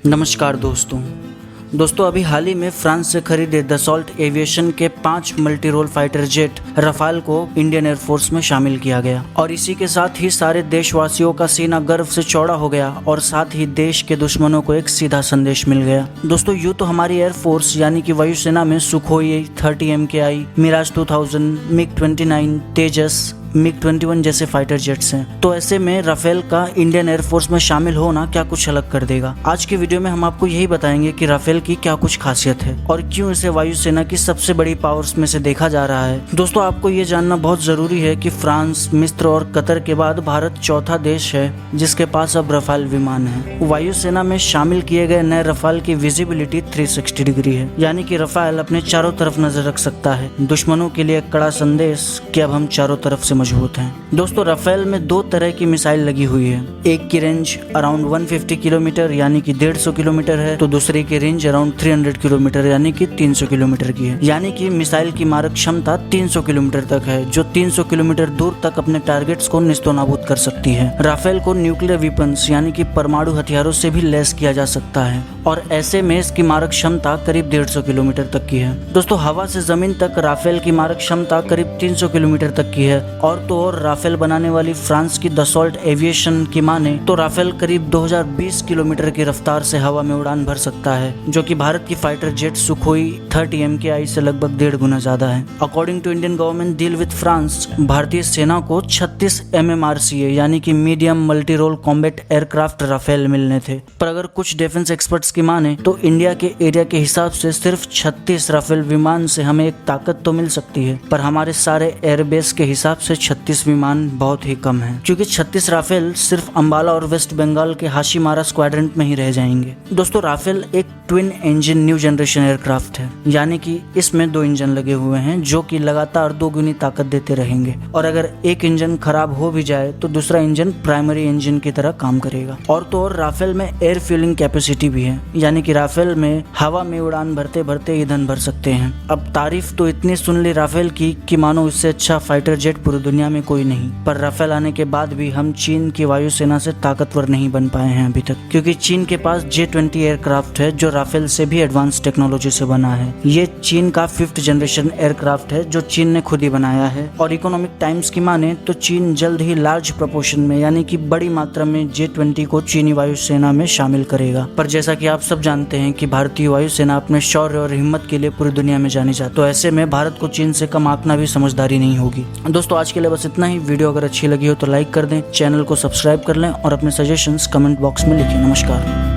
नमस्कार दोस्तों अभी हाल ही में फ्रांस से खरीदे दसॉल्ट एविएशन के 5 multi role fighter jet Rafale को इंडियन एयरफोर्स में शामिल किया गया और इसी के साथ ही सारे देशवासियों का सीना गर्व से चौड़ा हो गया और साथ ही देश के दुश्मनों को एक सीधा संदेश मिल गया। दोस्तों यूँ तो हमारी एयरफोर्स यानी कि वायुसेना में सुखोई 30 MKI, मिराज 2000, MiG-29, तेजस, MiG-21 जैसे फाइटर जेट्स हैं, तो ऐसे में राफेल का इंडियन एयरफोर्स में शामिल होना क्या कुछ अलग कर देगा। आज की वीडियो में हम आपको यही बताएंगे कि राफेल की क्या कुछ खासियत है और क्यों इसे वायुसेना की सबसे बड़ी पावर्स में से देखा जा रहा है। दोस्तों आपको ये जानना बहुत जरूरी है कि फ्रांस, मिस्र और कतर के बाद भारत चौथा देश है जिसके पास अब रफाल विमान है। वायुसेना में शामिल किए गए नए रफाल की विजिबिलिटी 360 डिग्री है, यानी कि रफाल अपने चारों तरफ नजर रख सकता है। दुश्मनों के लिए एक कड़ा संदेश कि अब हम चारों तरफ से मजबूत हैं। दोस्तों राफेल में 2 तरह की मिसाइल लगी हुई है। एक की रेंज अराउंड 150 किलोमीटर यानी कि 150 किलोमीटर है, तो दूसरे की रेंज अराउंड 300 किलोमीटर यानी कि 300 किलोमीटर की है। यानी कि मिसाइल की मारक क्षमता 300 किलोमीटर तक है, जो 300 किलोमीटर दूर तक अपने टारगेट्स को निस्तोनाबूद कर सकती है। राफेल को न्यूक्लियर वेपन्स यानी कि परमाणु हथियारों से भी लैस किया जा सकता है और ऐसे में इसकी मारक क्षमता करीब 150 किलोमीटर तक की है। दोस्तों हवा से जमीन तक राफेल की मारक क्षमता करीब 300 किलोमीटर तक की है और तो और राफेल बनाने वाली फ्रांस की दसॉल्ट एविएशन की माने तो राफेल करीब 2020 किलोमीटर की रफ्तार से हवा में उड़ान भर सकता है, जो कि भारत की फाइटर जेट सुखोई 30 MKI से लगभग 1.5 गुना ज्यादा है। According to Indian government deal with France, भारतीय सेना को 36 MMRCA यानी कि medium multi role combat aircraft Rafale मिलने थे, पर अगर कुछ डिफेंस एक्सपर्ट्स की माने तो इंडिया के एरिया के हिसाब से सिर्फ 36 राफेल विमान से हमें एक ताकत तो मिल सकती है, पर हमारे सारे एयरबेस के हिसाब से 36 विमान बहुत ही कम है, क्योंकि 36 राफेल सिर्फ अंबाला और वेस्ट बंगाल के हाशीमारा स्क्वाड्रन में ही रह जाएंगे। दोस्तों राफेल एक twin engine new generation aircraft है, यानी कि इसमें 2 इंजन लगे हुए हैं जो कि लगातार 2 गुनी ताकत देते रहेंगे और अगर एक इंजन खराब हो भी जाए तो दूसरा इंजन प्राइमरी इंजन की तरह काम करेगा। और तो और राफेल में एयर फ्यूलिंग कैपेसिटी भी है, यानी कि राफेल में हवा में उड़ान भरते भरते ईंधन भर सकते हैं। अब तारीफ तो इतनी सुन ली राफेल की कि मानो इससे अच्छा फाइटर जेट पूरी दुनिया में कोई नहीं, पर राफेल आने के बाद भी हम चीन की वायुसेना से ताकतवर नहीं बन पाए हैं अभी तक, क्योंकि चीन के पास J-20 एयरक्राफ्ट है जो राफेल से भी एडवांस टेक्नोलॉजी से बना है। ये चीन का 5th जनरेशन एयरक्राफ्ट है जो चीन ने खुद ही बनाया है और इकोनॉमिक टाइम्स की माने तो चीन जल्द ही लार्ज प्रोपोर्शन में यानी कि बड़ी मात्रा में J-20 को चीनी वायुसेना में शामिल करेगा। पर जैसा कि आप सब जानते हैं कि भारतीय वायुसेना अपने शौर्य और हिम्मत के लिए पूरी दुनिया में जानी जाती है, तो ऐसे में भारत को चीन से कम आंकना भी समझदारी नहीं होगी। दोस्तों आज के लिए बस इतना ही। वीडियो अगर अच्छी लगी हो तो लाइक कर दें, चैनल को सब्सक्राइब कर लें और अपने सजेशंस कमेंट बॉक्स में लिखें। नमस्कार।